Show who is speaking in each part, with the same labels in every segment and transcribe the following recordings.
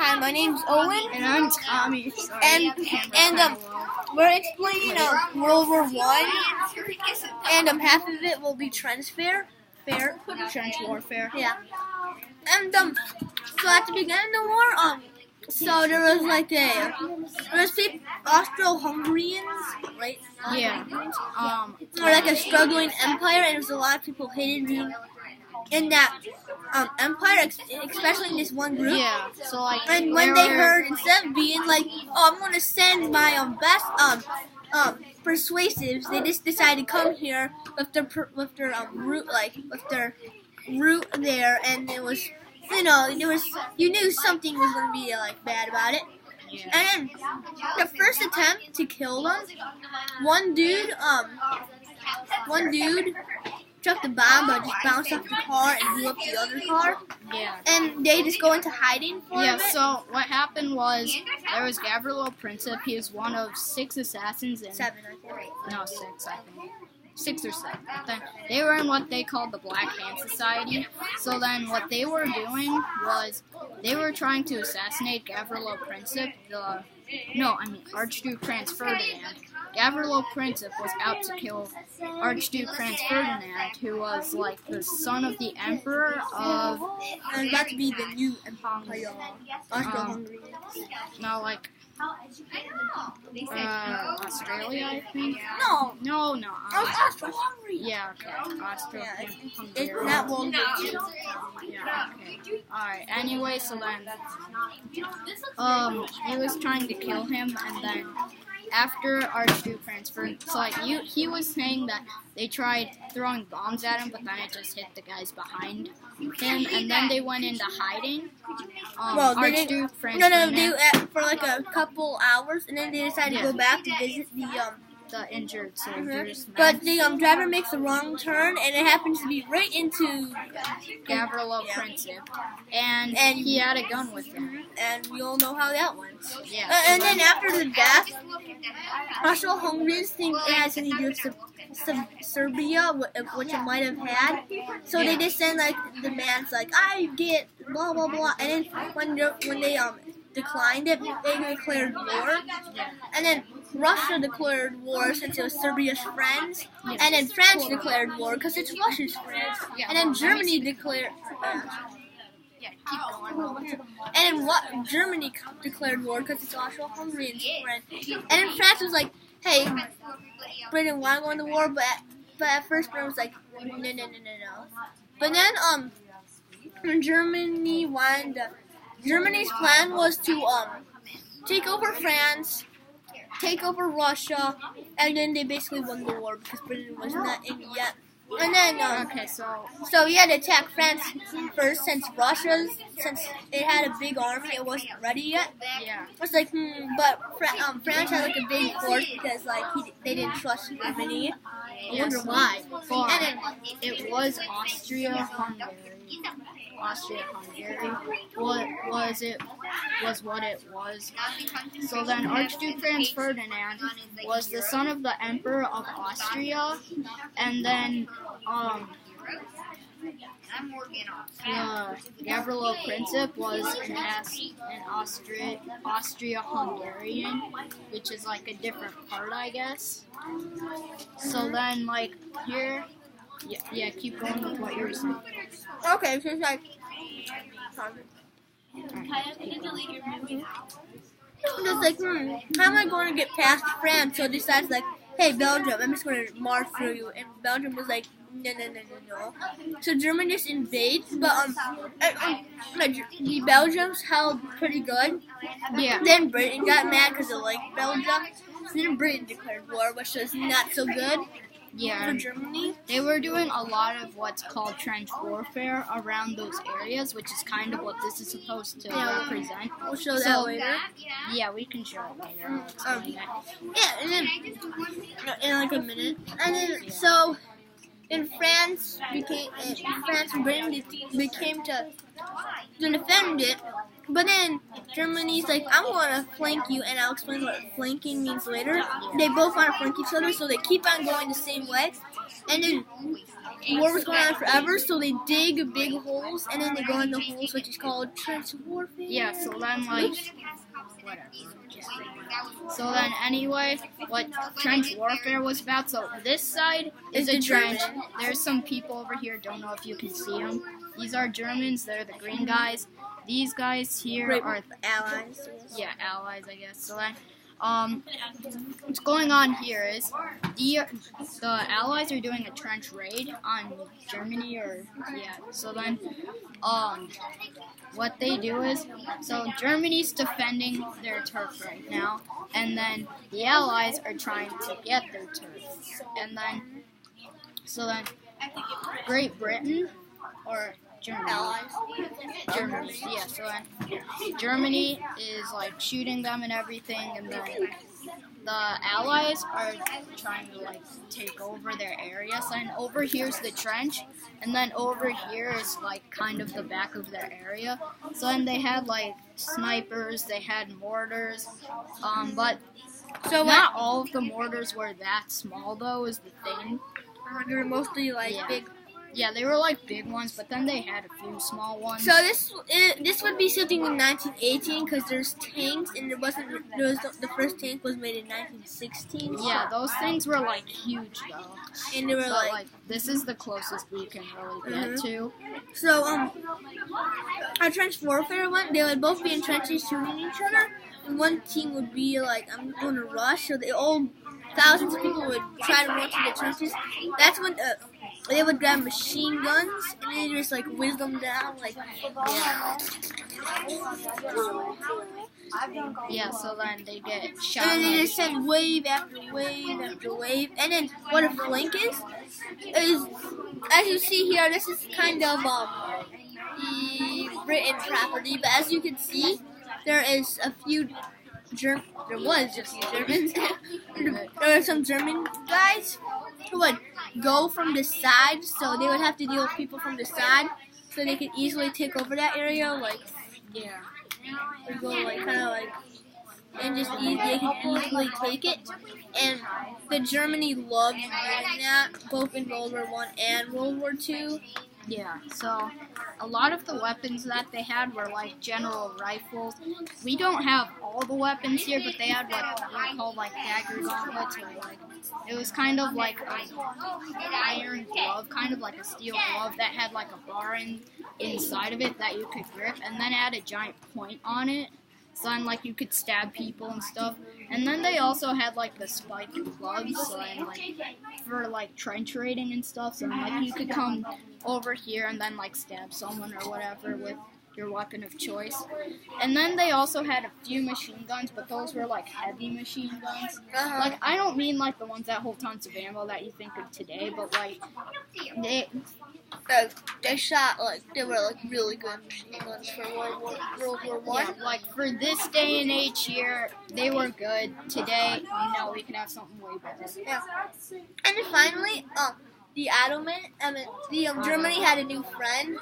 Speaker 1: Hi, my name's Owen,
Speaker 2: And I'm Tommy. Sorry,
Speaker 1: and we're explaining World War I, and half of it will be trench
Speaker 2: trench warfare.
Speaker 1: yeah, and so at the beginning of the war, so there was Austro-Hungarians, right?
Speaker 2: Yeah.
Speaker 1: Or like a struggling empire, and there was a lot of people hated being in that empire, especially in this one group.
Speaker 2: Yeah. So like.
Speaker 1: And when they heard, instead of being like, "Oh, I'm gonna send my best persuasives," they just decided to come here with their route there, and it was, you knew something was gonna be bad about it.
Speaker 2: Yeah.
Speaker 1: And then the first attempt to kill them, one dude dropped a bomb, but just bounced off the car and blew up the other car.
Speaker 2: Yeah.
Speaker 1: And they just go into hiding for a bit.
Speaker 2: So what happened was there was Gavrilo Princip. He was one of 6 assassins.
Speaker 1: 7, I think.
Speaker 2: No, 6, I think. 6 or 7. Then they were in what they called the Black Hand Society. So then what they were doing was they were trying to assassinate Gavrilo Princip, Archduke Franz Ferdinand. Gavrilo Princip was out to kill Archduke Franz Ferdinand, who was like the son of the emperor of...
Speaker 1: And about to be the new empire, Austro-Hungary.
Speaker 2: Australia, I think?
Speaker 1: No. Austro-Hungary.
Speaker 2: Yeah, okay. Austro-Hungary.
Speaker 1: It's not World War II.
Speaker 2: Yeah, okay. Alright, anyway, so then, he was trying to kill him, and then after Archduke Franz Ferdinand, so he was saying that they tried throwing bombs at him, but then it just hit the guys behind him, and then they went into hiding. Archduke Franz Ferdinand.
Speaker 1: They for like a couple hours, and then they decided to go back to visit
Speaker 2: the injured soldiers.
Speaker 1: But the driver makes a wrong turn, and it happens to be right into
Speaker 2: Gavrilo Princip, and he had a gun with him.
Speaker 1: And we all know how that went.
Speaker 2: Yeah.
Speaker 1: And then after the death, Austro-Hungarians think it has something to do with Serbia, which it might have had. So they just send the man's I get blah blah blah, and then when they declined it, they declared war. And then Russia declared war since it was Serbia's friends, and then France declared war because it's Russia's friends, and then Germany declared. And then Germany declared war because it's Austro-Hungarian's friend, and then France was like, "Hey, Britain want to go into war," but at first Britain was like, "No." But then when Germany won, Germany's plan was to take over France, take over Russia, and then they basically won the war because Britain was not in yet. And then so he had to attack France first since it had a big army, it wasn't ready yet.
Speaker 2: Yeah.
Speaker 1: It's like but France had a big force because they didn't trust Germany. I wonder why.
Speaker 2: And then it was Austria-Hungary. Was what it was. So then Archduke Franz Ferdinand was the son of the Emperor of Austria, and then Gavrilo Princip was an Austria-Hungarian, which is a different part, I guess. So then here, yeah, keep going with what you were saying.
Speaker 1: Okay, so it's how am I going to get past France? So it decides hey, Belgium, I'm just going to march through you. And Belgium was like, no. So Germany just invades, but the Belgians held pretty good.
Speaker 2: Yeah.
Speaker 1: Then Britain got mad because they liked Belgium. So then Britain declared war, which was not so good.
Speaker 2: Yeah,
Speaker 1: for Germany.
Speaker 2: They were doing a lot of what's called trench warfare around those areas, which is kind of what this is supposed to represent.
Speaker 1: We'll show that later.
Speaker 2: Yeah, we can show it later.
Speaker 1: And then in a minute. And then so in France, Britain became to defend it. But then Germany's like, I'm gonna flank you, and I'll explain what flanking means later. They both want to flank each other, so they keep on going the same way. And then war was going on forever, so they dig big holes, and then they go in the holes, which is called trench warfare.
Speaker 2: Yeah, so then, like, whatever. So then, anyway, what trench warfare was about, so this side is a trench. There's some people over here, don't know if you can see them. These are Germans, they're the green guys. These guys here are
Speaker 1: allies.
Speaker 2: Yeah, allies, I guess. So then, what's going on here is the allies are doing a trench raid on Germany, so then, what they do is, so Germany's defending their turf right now, and then the allies are trying to get their turf, and then, so then, Great Britain, or Germany. Germany, yeah, so then Germany is like shooting them and everything, and then the allies are trying to like take over their area. So then over here's the trench, and then over here is like kind of the back of their area. So then they had like snipers, they had mortars, but so not all of the mortars were that small though, is the thing.
Speaker 1: They were mostly like big.
Speaker 2: Yeah, they were like big ones, but then they had a few small ones.
Speaker 1: So this would be something in 1918 because there's tanks, and the first tank was made in 1916.
Speaker 2: Yeah, those things were like huge though,
Speaker 1: and they were
Speaker 2: like this is the closest we can really get to.
Speaker 1: So our trench warfare one, they would both be in trenches shooting each other, and one team would be like, I'm going to rush, so thousands of people would try to run to the trenches. That's when they would grab machine guns and they just like whiz them down like.
Speaker 2: Yeah, so then they get shot.
Speaker 1: And then they just send wave after wave after wave. And then what a flank is as you see here, this is kind of the Britain property, but as you can see, there is a few there was a few Germans. There were some German guys who would go from the side, so they would have to deal with people from the side, so they could easily take over that area. They go like kind of like, and just they could easily take it. And the Germany loved doing that, both in World War I and World War II.
Speaker 2: Yeah, so a lot of the weapons that they had were like general rifles. We don't have all the weapons here, but they had what were called like dagger gauntlets, or like it was kind of like an iron glove, kind of like a steel glove that had like a bar inside of it that you could grip, and then it had a giant point on it. So then, like, you could stab people and stuff. And then they also had, like, the spiked gloves, so then, like, for, like, trench raiding and stuff. So, like, you could come over here and then, like, stab someone or whatever with your weapon of choice. And then they also had a few machine guns, but those were, like, heavy machine guns. Like, I don't mean, like, the ones that hold tons of ammo that you think of today, but, like,
Speaker 1: they shot, like, they were, like, really good machine guns for World War I.
Speaker 2: Yeah, like, for this day and age here, they were good. Today, we can have something way better.
Speaker 1: Yeah. And then finally, Germany had a new friend,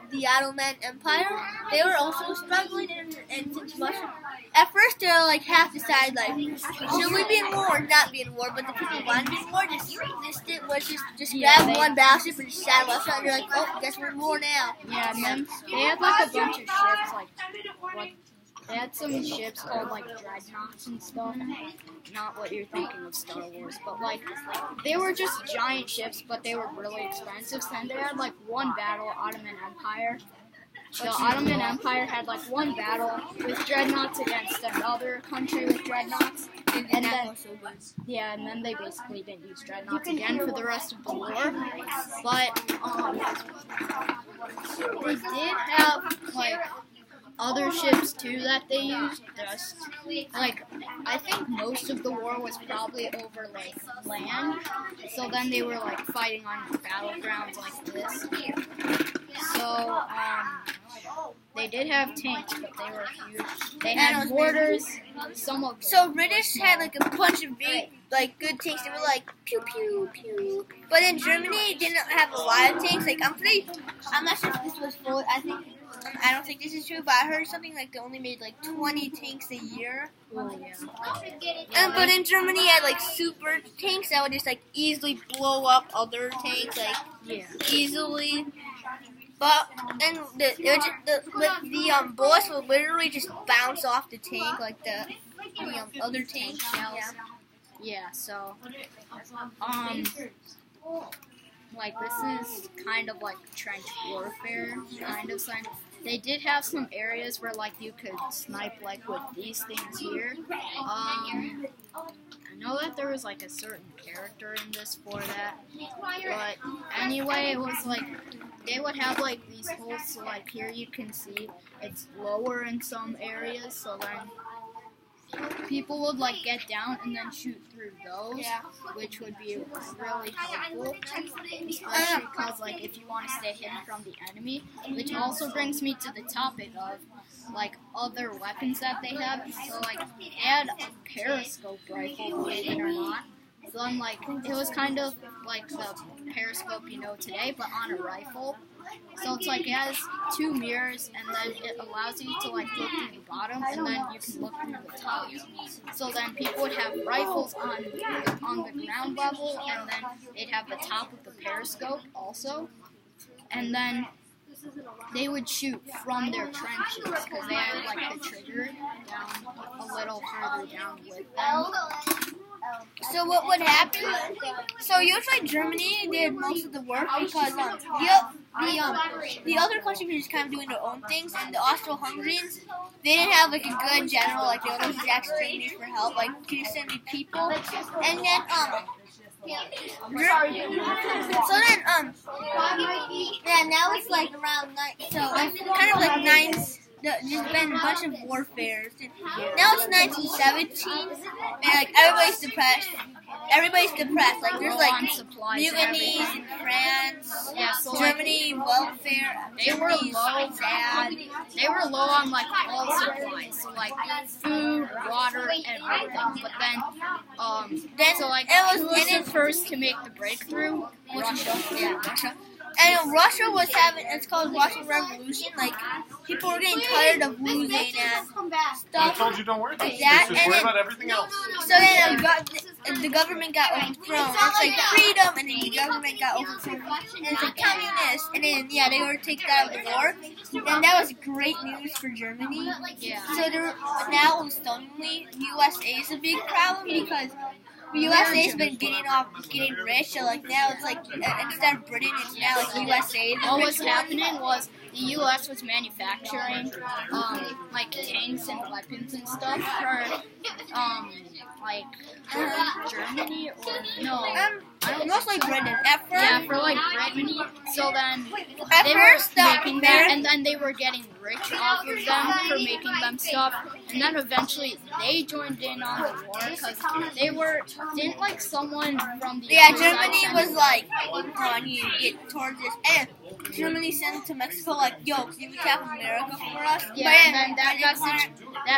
Speaker 1: the Ottoman Empire. They were also struggling, and since Russia, at first they were like half decided, like, should we be in war or not be in war? But the people who wanted to be in war just grab one battleship and just shot Russia, and they're like, oh, guess we're in war now.
Speaker 2: Yeah, and then they had like a bunch of ships, like they had some ships called like dreadnoughts and stuff. Not what you're thinking of Star Wars, but like they were just giant ships, but they were really expensive. And they had like one battle, Ottoman Empire. The Ottoman Empire had like one battle with dreadnoughts against another country with dreadnoughts, and then they basically didn't use dreadnoughts again for the rest of the war. But they did have like other ships too that they used. Just like I think most of the war was probably over like land. So then they were like fighting on battlegrounds like this. So they did have tanks, but they were huge. They had mortars.
Speaker 1: So British had like a bunch of big, like good tanks. They were like pew pew pew. But in Germany, didn't have a lot of tanks. Like I'm not sure if this was full. I think I don't think this is true, but I heard something like they only made like 20 tanks a year.
Speaker 2: Oh yeah.
Speaker 1: But in Germany, they had like super tanks that would just like easily blow up other tanks, like
Speaker 2: Yeah.
Speaker 1: easily. But and the bullets would literally just bounce off the tank like the other tanks. Yeah.
Speaker 2: Yeah. So, like this is kind of like trench warfare kind of sign. They did have some areas where like you could snipe like with these things here. I know that there was like a certain character in this for that, but anyway, it was like they would have like these holes. So like here you can see it's lower in some areas, so then people would like get down and then shoot through those, which would be really helpful, especially because like if you want to stay hidden from the enemy. Which also brings me to the topic of like other weapons that they have. So like they had a periscope rifle, believe it or not. So then like it was kind of like the periscope you know today, but on a rifle. So it's like it has two mirrors, and then it allows you to like look through the bottom, and then you can look through the top. So then people would have rifles on the ground level, and then they'd have the top of the periscope also, and then they would shoot from their trenches because they had like the trigger down a little further down with them.
Speaker 1: So what would happen? So usually Germany did most of the work because the other countries were just kind of doing their own things, and the Austro-Hungarians, they didn't have like a good general, like they would always ask Germany for help, like can you send me people? And then now it's like around 9, so it's kind of like 9. There's been a bunch of warfare. Now it's 1917, and like everybody's depressed. Like there's like mutinies in France, Germany, welfare.
Speaker 2: They were low.
Speaker 1: Sad.
Speaker 2: They were low on like all supplies, so like food, water, everything. But then so like who was the first to make the breakthrough? Russia.
Speaker 1: And Russia was having, it's called Russian Revolution, like, people were getting tired of losing and stuff.
Speaker 3: I told you don't worry about
Speaker 1: that.
Speaker 3: Just worry about everything else.
Speaker 1: So then the government got overthrown. It's like freedom, and then the government got overthrown. And it's like communist. And then, they were taken out of the war. And that was great news for Germany. So now, suddenly, USA is a big problem because the USA's been getting rich, so like now it's like instead of Britain, it's now like USA.
Speaker 2: What was happening was the US was manufacturing like tanks and weapons and stuff for like Germany or no.
Speaker 1: Mostly Britain. At first,
Speaker 2: yeah, for like Britain. So then
Speaker 1: at
Speaker 2: they
Speaker 1: first,
Speaker 2: were making that, and then they were getting rich off of them for making them stuff. And then eventually they joined in on the war because they didn't like someone from the other
Speaker 1: Germany
Speaker 2: side
Speaker 1: was like, I need to get towards this. And Germany sent to Mexico like, yo, can you tap America for us?
Speaker 2: Yeah, and then that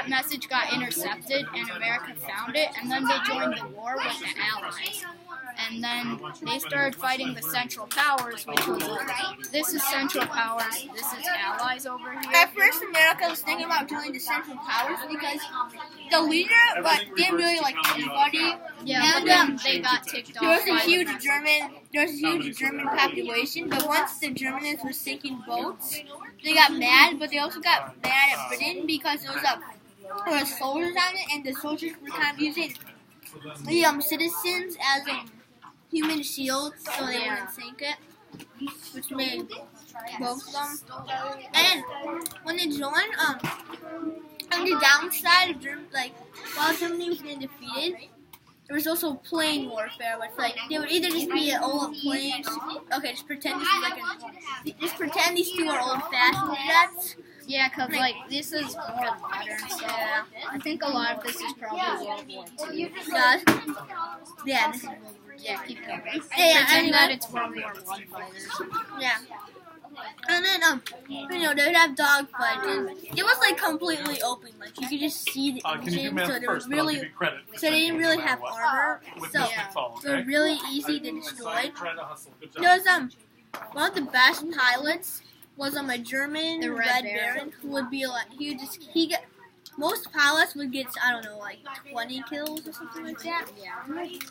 Speaker 2: message got intercepted, and America found it, and then they joined the war with the Allies. And then they started fighting the Central Powers, which was like, this is Central Powers, this is Allies over here.
Speaker 1: At first, America was thinking about joining the Central Powers because the leader didn't really like anybody.
Speaker 2: Yeah,
Speaker 1: and
Speaker 2: but then they got ticked off.
Speaker 1: There was a huge German population, but once the Germans were sinking boats, they got mad, but they also got mad at Britain because there was soldiers on it, and the soldiers were kind of using the citizens as human shields so they wouldn't sink it, which made both of them. And when they joined, on the downside of Germany, like while Germany was getting defeated, there was also plane warfare, which like they would either just be old planes. Okay, just pretend these two are old-fashioned jets.
Speaker 2: Yeah, because like this is more modern stuff. Yeah. I think a lot of this is probably World War II.
Speaker 1: Yeah.
Speaker 2: Yeah, keep going.
Speaker 1: Pretend
Speaker 2: that it's World War I fighters.
Speaker 1: Yeah. And then, they would have dogfights, and it was, like, completely open. Like, you could just see the engine, so they didn't really have armor, so they were really easy to destroy. There was, one of the best pilots was a German
Speaker 2: The Red Baron.
Speaker 1: who would be like most pilots would get, I don't know, like 20 kills or something like that.
Speaker 2: Yeah.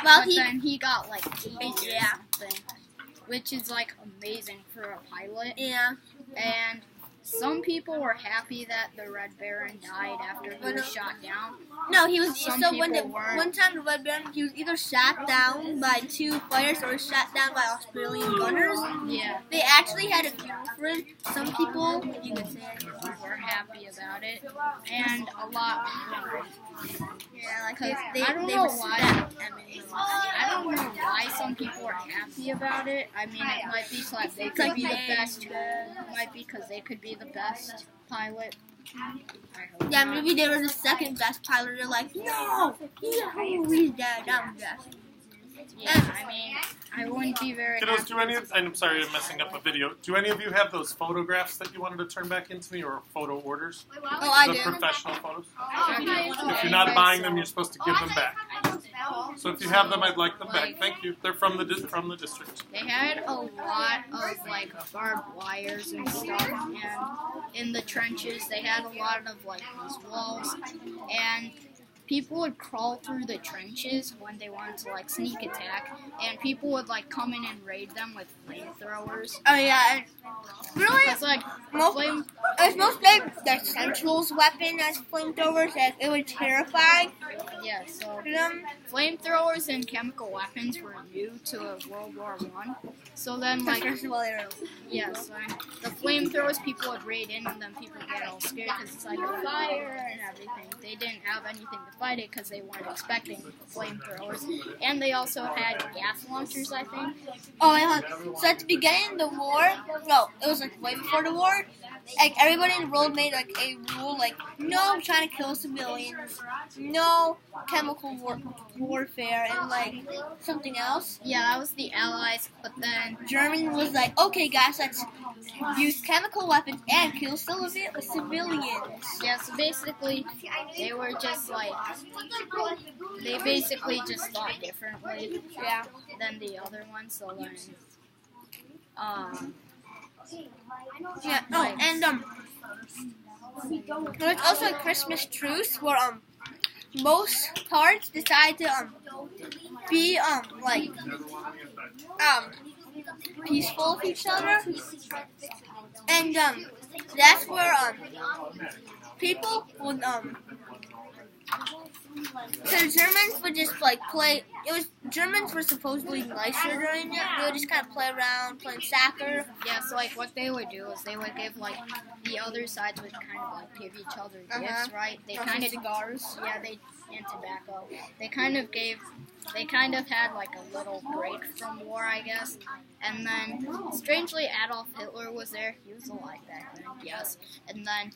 Speaker 1: Well,
Speaker 2: But then he got like 80 or
Speaker 1: Yeah.
Speaker 2: something, which is like amazing for a pilot.
Speaker 1: Yeah.
Speaker 2: And some people were happy that the Red Baron died after he was shot down.
Speaker 1: No, he was.
Speaker 2: Some
Speaker 1: So
Speaker 2: people weren't.
Speaker 1: one time the Red Baron, he was either shot down by 2 fighters or shot down by Australian gunners.
Speaker 2: Yeah,
Speaker 1: They actually had a funeral for him. Some people, you could say,
Speaker 2: were happy about it, and a lot.
Speaker 1: yeah, like
Speaker 2: Cause
Speaker 1: they
Speaker 2: I don't
Speaker 1: they
Speaker 2: know
Speaker 1: respect
Speaker 2: why.
Speaker 1: Eminem.
Speaker 2: I don't know why some people are happy about it. I mean, it might be so that they could be the best. It might be because they could be the best pilot. I hope
Speaker 1: Yeah,
Speaker 2: not.
Speaker 1: maybe they were the second best pilot. They're like, no, he's dead. I'm best.
Speaker 2: Yeah, I mean, I wouldn't be very
Speaker 3: Kiddos,
Speaker 2: happy.
Speaker 3: do any of, and I'm sorry I'm messing up the video. Do any of you have those photographs that you wanted to turn back into me, or photo orders?
Speaker 1: Oh, I
Speaker 3: The
Speaker 1: do.
Speaker 3: professional photos? If you're
Speaker 2: Anyway,
Speaker 3: not buying them,
Speaker 2: so-
Speaker 3: you're supposed to give them back. So if you have them, I'd like them back. Thank you. They're from the district.
Speaker 2: They had a lot of like barbed wires and stuff, and in the trenches they had a lot of like these walls, and people would crawl through the trenches when they wanted to like sneak attack, and people would like come in and raid them with flamethrowers.
Speaker 1: Oh yeah, and really,
Speaker 2: It's like
Speaker 1: most
Speaker 2: flame.
Speaker 1: it's mostly the Central's weapon as flamethrowers. That it would terrify
Speaker 2: Yeah, so
Speaker 1: them.
Speaker 2: flamethrowers and chemical weapons were new to World War I. So then like
Speaker 1: First of all, they're
Speaker 2: yes, the flamethrowers people would raid in, and then people get all scared because it's like a fire and everything. They didn't have anything to fight it because they weren't expecting flamethrowers, and they also had gas launchers, I think.
Speaker 1: Oh, yeah. So at the beginning of the war, no, it was like way before the war. Like everybody in the world made like a rule, like no trying to kill civilians, no chemical warfare, and like something else.
Speaker 2: Yeah, that was the Allies, but then
Speaker 1: Germany was like, okay, guys, let's use chemical weapons and kill civilians.
Speaker 2: yeah, so basically they were just like they basically just thought differently
Speaker 1: Yeah.
Speaker 2: than the other ones. So then,
Speaker 1: Yeah. Oh, and there's also a Christmas truce where most parts decide to be like peaceful with each other, and that's where people would so the Germans would just like play. Germans were supposedly nicer during it. They would just kind of play around, playing soccer.
Speaker 2: yeah, so like what they would do is they would give like the other sides would kind of like give each other gifts, right? They kind of
Speaker 1: cigars.
Speaker 2: yeah, and tobacco. They kind of had like a little break from war, I guess. And then strangely Adolf Hitler was there. He was alive back then, yes. And then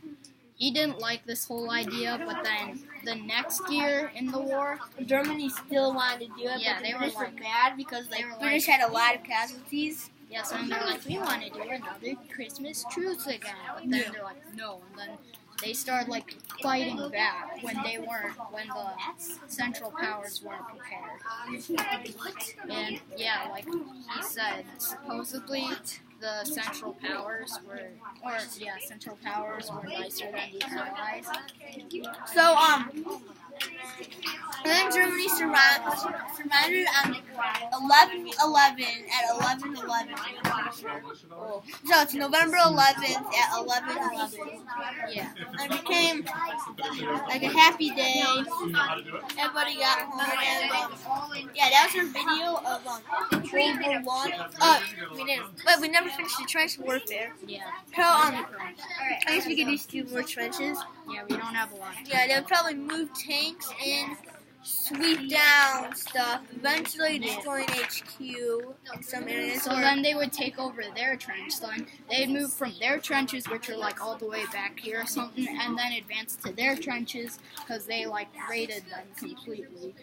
Speaker 2: he didn't like this whole idea, but then the next year in the war,
Speaker 1: Germany still wanted to do it,
Speaker 2: Yeah,
Speaker 1: but
Speaker 2: they
Speaker 1: the
Speaker 2: were
Speaker 1: British were
Speaker 2: like-
Speaker 1: mad because
Speaker 2: they were
Speaker 1: like British
Speaker 2: like-
Speaker 1: had a lot of casualties.
Speaker 2: yes, and they're like, we want to do another Christmas truce again. But then they're like, no. And then they started like fighting back when the Central Powers weren't prepared. And yeah, like he said, supposedly the Central Powers were nicer than the Allies.
Speaker 1: So and then Germany surrendered on 11/11 at 11/11. So it's November 11th at 11/11.
Speaker 2: Yeah.
Speaker 1: It became like a happy day. Everybody got home, and yeah, that was our video of World War I. We didn't, but we never finished the trench warfare.
Speaker 2: Yeah.
Speaker 1: So I guess we could do 2 more trenches.
Speaker 2: Yeah, we don't have a lot.
Speaker 1: Yeah, they would probably move tanks and sweep down stuff, eventually destroying HQ in some areas.
Speaker 2: So then they would take over their trench. Then they'd move from their trenches, which are like all the way back here or something, and then advance to their trenches because they like raided them completely.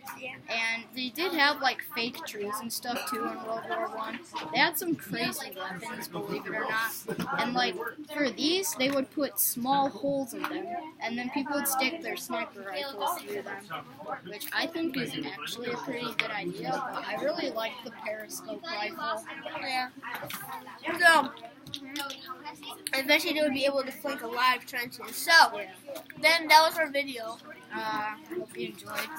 Speaker 2: And they did have like fake trees and stuff too in World War I. They had some crazy weapons, believe it or not. And like for these, they would put small holes in them, and then people would stick their sniper rifles through them, which I think is actually a pretty good idea. But I really like the periscope rifle.
Speaker 1: Yeah. So eventually they would be able to flank a live trenches. So, then that was our video.
Speaker 2: Hope you enjoyed.